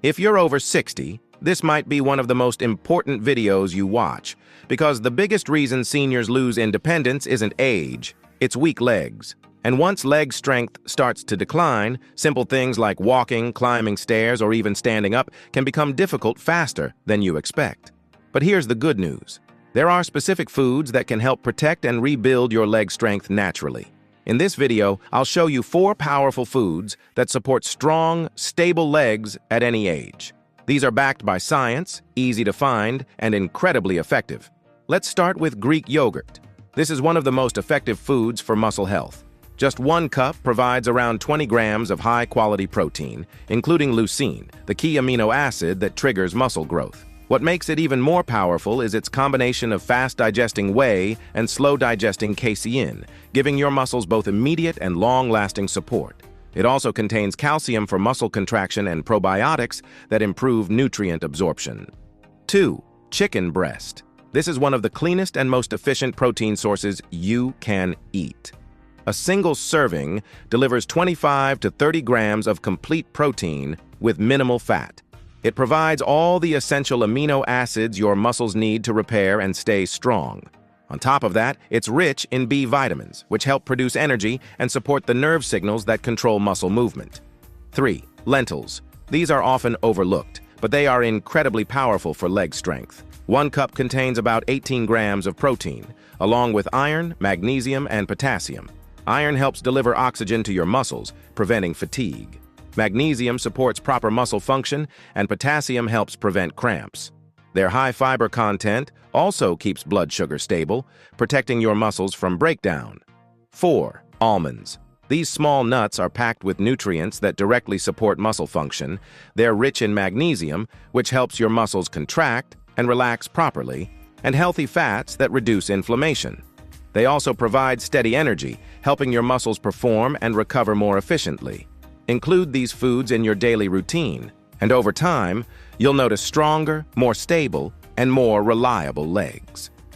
If you're over 60, this might be one of the most important videos you watch, because the biggest reason seniors lose independence isn't age, it's weak legs. And once leg strength starts to decline, simple things like walking, climbing stairs, or even standing up can become difficult faster than you expect. But here's the good news. There are specific foods that can help protect and rebuild your leg strength naturally. In this video, I'll show you 4 powerful foods that support strong, stable legs at any age. These are backed by science, easy to find, and incredibly effective. Let's start with Greek yogurt. This is one of the most effective foods for muscle health. Just 1 cup provides around 20 grams of high-quality protein, including leucine, the key amino acid that triggers muscle growth. What makes it even more powerful is its combination of fast-digesting whey and slow-digesting casein, giving your muscles both immediate and long-lasting support. It also contains calcium for muscle contraction and probiotics that improve nutrient absorption. 2. Chicken breast. This is one of the cleanest and most efficient protein sources you can eat. A single serving delivers 25 to 30 grams of complete protein with minimal fat. It provides all the essential amino acids your muscles need to repair and stay strong. On top of that, it's rich in B vitamins, which help produce energy and support the nerve signals that control muscle movement. 3. Lentils. These are often overlooked, but they are incredibly powerful for leg strength. 1 cup contains about 18 grams of protein, along with iron, magnesium, and potassium. Iron helps deliver oxygen to your muscles, preventing fatigue. Magnesium supports proper muscle function, and potassium helps prevent cramps. Their high fiber content also keeps blood sugar stable, protecting your muscles from breakdown. 4. Almonds. These small nuts are packed with nutrients that directly support muscle function. They're rich in magnesium, which helps your muscles contract and relax properly, and healthy fats that reduce inflammation. They also provide steady energy, helping your muscles perform and recover more efficiently. Include these foods in your daily routine, and over time, you'll notice stronger, more stable, and more reliable legs.